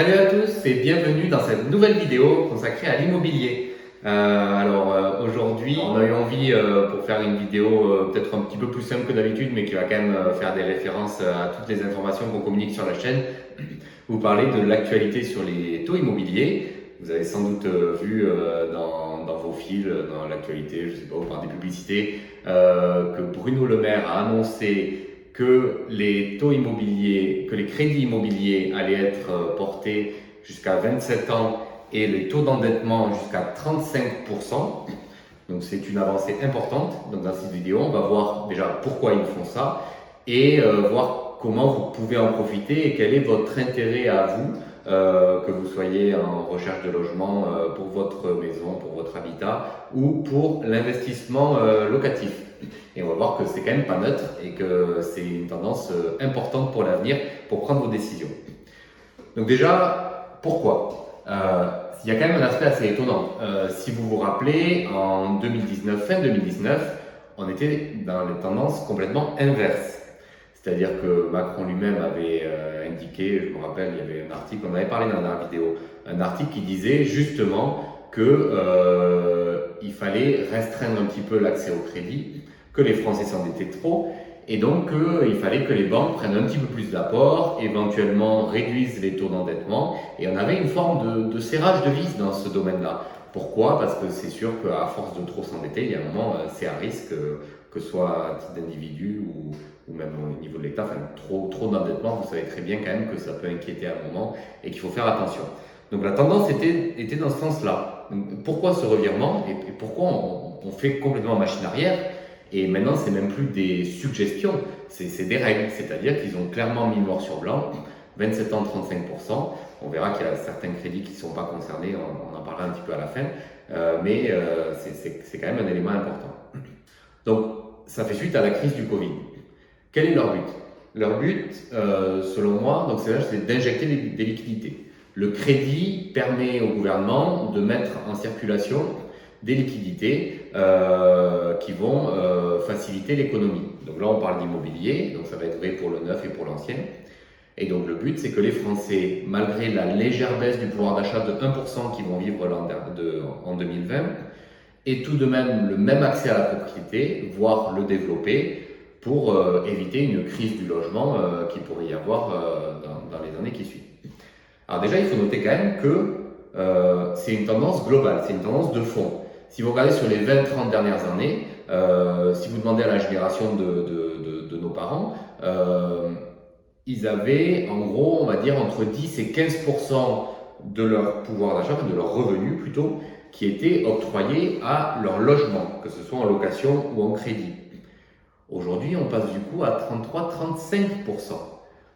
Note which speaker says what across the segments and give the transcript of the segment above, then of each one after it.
Speaker 1: Salut à tous et bienvenue dans cette nouvelle vidéo consacrée à l'immobilier. Aujourd'hui, on a eu envie pour faire une vidéo peut-être un petit peu plus simple que d'habitude, mais qui va quand même faire des références à toutes les informations qu'on communique sur la chaîne. Vous parler de l'actualité sur les taux immobiliers. Vous avez sans doute vu dans vos fils, dans l'actualité, je sais pas, ou par des publicités, que Bruno Le Maire a annoncé que les taux immobiliers, que les crédits immobiliers allaient être portés jusqu'à 27 ans et les taux d'endettement jusqu'à 35%. Donc c'est une avancée importante. Donc dans cette vidéo, on va voir déjà pourquoi ils font ça et voir comment vous pouvez en profiter et quel est votre intérêt à vous, que vous soyez en recherche de logement pour votre maison, pour votre habitat ou pour l'investissement locatif. Et on va voir que c'est quand même pas neutre et que c'est une tendance importante pour l'avenir pour prendre vos décisions. Donc déjà, pourquoi il y a quand même un aspect assez étonnant. Si vous vous rappelez, en 2019, fin 2019, on était dans les tendances complètement inverses. C'est-à-dire que Macron lui-même avait indiqué, je me rappelle, il y avait un article, on avait parlé dans la vidéo, un article qui disait justement que il fallait restreindre un petit peu l'accès au crédit, que les Français s'endettaient trop, et donc il fallait que les banques prennent un petit peu plus d'apport, éventuellement réduisent les taux d'endettement, et on avait une forme de serrage de vis dans ce domaine-là. Pourquoi? Parce que c'est sûr qu'à force de trop s'endetter, il y a un moment, c'est à risque, que ce soit à titre d'individu ou même au niveau de l'État, enfin, trop d'endettement, vous savez très bien quand même que ça peut inquiéter à un moment et qu'il faut faire attention. Donc la tendance était dans ce sens-là. Pourquoi ce revirement et pourquoi on fait complètement machine arrière? Et maintenant, c'est même plus des suggestions, c'est des règles. C'est-à-dire qu'ils ont clairement mis noir sur blanc, 27 ans, 35%. On verra qu'il y a certains crédits qui ne sont pas concernés, on en parlera un petit peu à la fin, mais c'est quand même un élément important. Donc, ça fait suite à la crise du Covid. Quel est leur but? Leur but, selon moi, donc c'est d'injecter des liquidités. Le crédit permet au gouvernement de mettre en circulation des liquidités qui vont faciliter l'économie. Donc là, on parle d'immobilier, donc ça va être vrai pour le neuf et pour l'ancien. Et donc le but, c'est que les Français, malgré la légère baisse du pouvoir d'achat de 1% qu'ils vont vivre en 2020, aient tout de même le même accès à la propriété, voire le développer, pour éviter une crise du logement qu'il pourrait y avoir dans les années qui suivent. Alors déjà, il faut noter quand même que c'est une tendance globale, c'est une tendance de fond. Si vous regardez sur les 20-30 dernières années, si vous demandez à la génération de nos parents, ils avaient en gros, on va dire, entre 10 et 15% de leur pouvoir d'achat, de leur revenu plutôt, qui étaient octroyés à leur logement, que ce soit en location ou en crédit. Aujourd'hui, on passe du coup à 33-35%.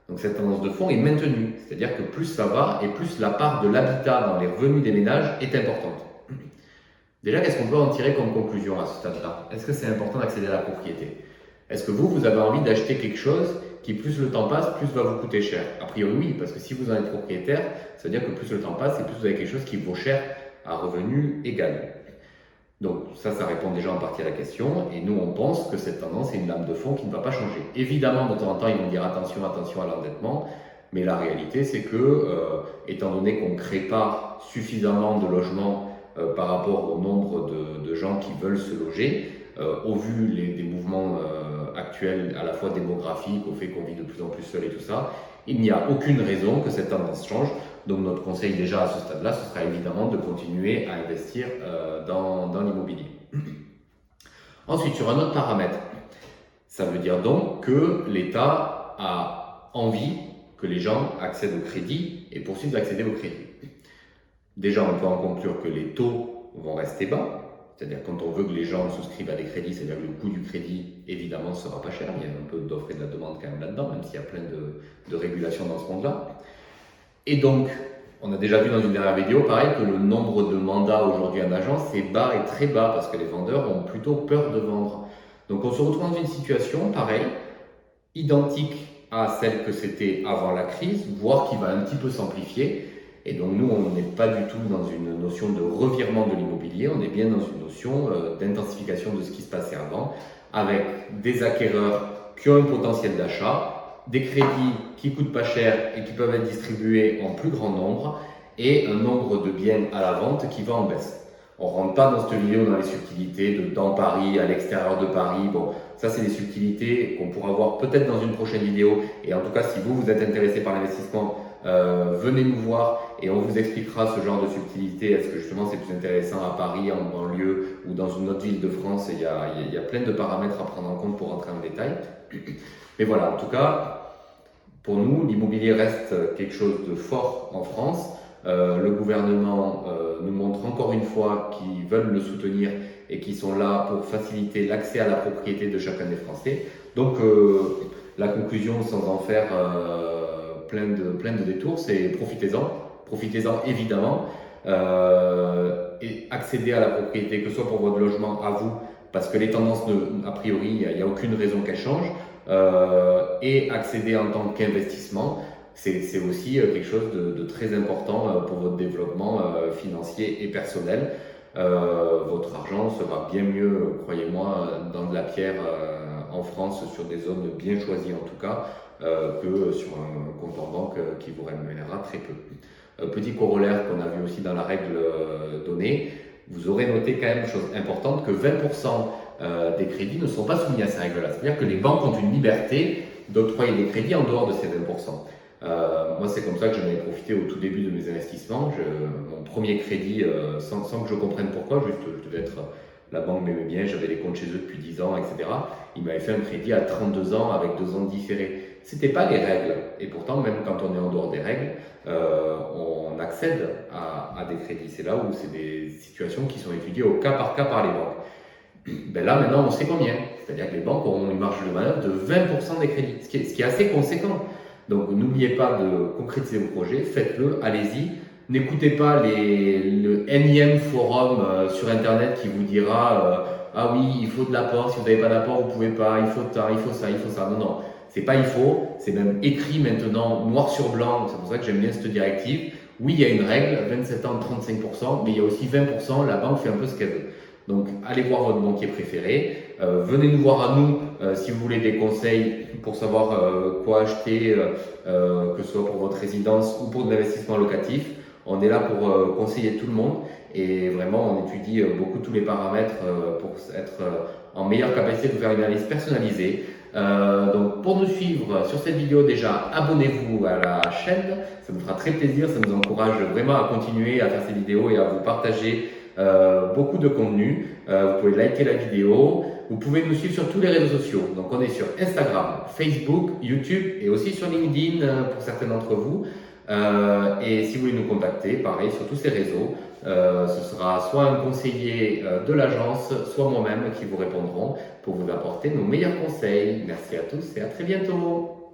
Speaker 1: Donc cette tendance de fond est maintenue, c'est-à-dire que plus ça va et plus la part de l'habitat dans les revenus des ménages est importante. Déjà, qu'est-ce qu'on peut en tirer comme conclusion à ce stade-là? Est-ce que c'est important d'accéder à la propriété? Est-ce que vous avez envie d'acheter quelque chose qui, plus le temps passe, plus va vous coûter cher? A priori, oui, parce que si vous en êtes propriétaire, ça veut dire que plus le temps passe et plus vous avez quelque chose qui vaut cher à revenu égal. Donc ça répond déjà en partie à la question, et nous on pense que cette tendance est une lame de fond qui ne va pas changer. Évidemment, de temps en temps, ils vont dire attention à l'endettement, mais la réalité c'est que, étant donné qu'on ne crée pas suffisamment de logements par rapport au nombre de gens qui veulent se loger, au vu des mouvements actuels, à la fois démographiques, au fait qu'on vit de plus en plus seul et tout ça, il n'y a aucune raison que cette tendance change. Donc notre conseil déjà à ce stade-là, ce sera évidemment de continuer à investir dans l'immobilier. Ensuite, sur un autre paramètre, ça veut dire donc que l'État a envie que les gens accèdent au crédit et poursuivent d'accéder au crédit. Déjà, on peut en conclure que les taux vont rester bas, c'est-à-dire quand on veut que les gens souscrivent à des crédits, c'est-à-dire que le coût du crédit, évidemment, ne sera pas cher. Il y a un peu d'offre et de la demande quand même là-dedans, même s'il y a plein de régulations dans ce monde-là. Et donc, on a déjà vu dans une dernière vidéo, pareil, que le nombre de mandats aujourd'hui en agence est bas et très bas parce que les vendeurs ont plutôt peur de vendre. Donc on se retrouve dans une situation pareille, identique à celle que c'était avant la crise, voire qui va un petit peu s'amplifier. Et donc nous, on n'est pas du tout dans une notion de revirement de l'immobilier, on est bien dans une notion d'intensification de ce qui se passait avant, avec des acquéreurs qui ont un potentiel d'achat, des crédits qui coûtent pas cher et qui peuvent être distribués en plus grand nombre, et un nombre de biens à la vente qui va en baisse. On rentre pas dans cette vidéo dans les subtilités de dans Paris, à l'extérieur de Paris. Bon, ça c'est des subtilités qu'on pourra voir peut-être dans une prochaine vidéo. Et en tout cas, si vous êtes intéressé par l'investissement, venez nous voir et on vous expliquera ce genre de subtilité. Est-ce que justement c'est plus intéressant à Paris, en banlieue ou dans une autre ville de France? Il y a plein de paramètres à prendre en compte pour rentrer en détail. Mais voilà, en tout cas, pour nous, l'immobilier reste quelque chose de fort en France. Le gouvernement nous montre encore une fois qu'ils veulent le soutenir et qu'ils sont là pour faciliter l'accès à la propriété de chacun des Français. Donc la conclusion, sans en faire plein de détours, c'est profitez-en évidemment, et accéder à la propriété, que ce soit pour votre logement à vous, parce que les tendances, a priori, il n'y a aucune raison qu'elles changent, et accéder en tant qu'investissement. C'est aussi quelque chose de très important pour votre développement financier et personnel. Votre argent sera bien mieux, croyez-moi, dans de la pierre en France, sur des zones bien choisies en tout cas, que sur un compte en banque qui vous rémunérera très peu. Petit corollaire qu'on a vu aussi dans la règle donnée, vous aurez noté quand même, chose importante, que 20% des crédits ne sont pas soumis à ces règles-là. C'est-à-dire que les banques ont une liberté d'octroyer des crédits en dehors de ces 20%. Moi, c'est comme ça que j'en ai profité au tout début de mes investissements. Mon premier crédit, sans que je comprenne pourquoi, juste je devais être, la banque m'aimait bien, j'avais des comptes chez eux depuis 10 ans, etc. Ils m'avaient fait un crédit à 32 ans avec 2 ans de différé. C'était pas les règles. Et pourtant, même quand on est en dehors des règles, on accède à des crédits. C'est là où c'est des situations qui sont étudiées au cas par les banques. Ben là, maintenant, on sait combien. C'est-à-dire que les banques auront une marge de manœuvre de 20% des crédits, ce qui est assez conséquent. Donc n'oubliez pas de concrétiser vos projets, faites-le, allez-y. N'écoutez pas le énième forum sur internet qui vous dira ah oui, il faut de l'apport, si vous n'avez pas d'apport, vous pouvez pas, il faut ça, il faut ça, il faut ça. Non, non, c'est pas il faut, c'est même écrit maintenant, noir sur blanc, c'est pour ça que j'aime bien cette directive. Oui, il y a une règle, 27 ans, 35%, mais il y a aussi 20%, la banque fait un peu ce qu'elle veut. Donc allez voir votre banquier préféré, venez nous voir à nous si vous voulez des conseils pour savoir quoi acheter, que ce soit pour votre résidence ou pour de l'investissement locatif. On est là pour conseiller tout le monde et vraiment on étudie beaucoup tous les paramètres pour être en meilleure capacité de faire une analyse personnalisée. Donc pour nous suivre sur cette vidéo, déjà abonnez-vous à la chaîne, ça nous fera très plaisir, ça nous encourage vraiment à continuer à faire ces vidéos et à vous partager beaucoup de contenu. Vous pouvez liker la vidéo, vous pouvez nous suivre sur tous les réseaux sociaux. Donc on est sur Instagram, Facebook, YouTube et aussi sur LinkedIn pour certains d'entre vous. Et si vous voulez nous contacter, pareil sur tous ces réseaux, ce sera soit un conseiller de l'agence, soit moi-même qui vous répondront pour vous apporter nos meilleurs conseils. Merci à tous et à très bientôt.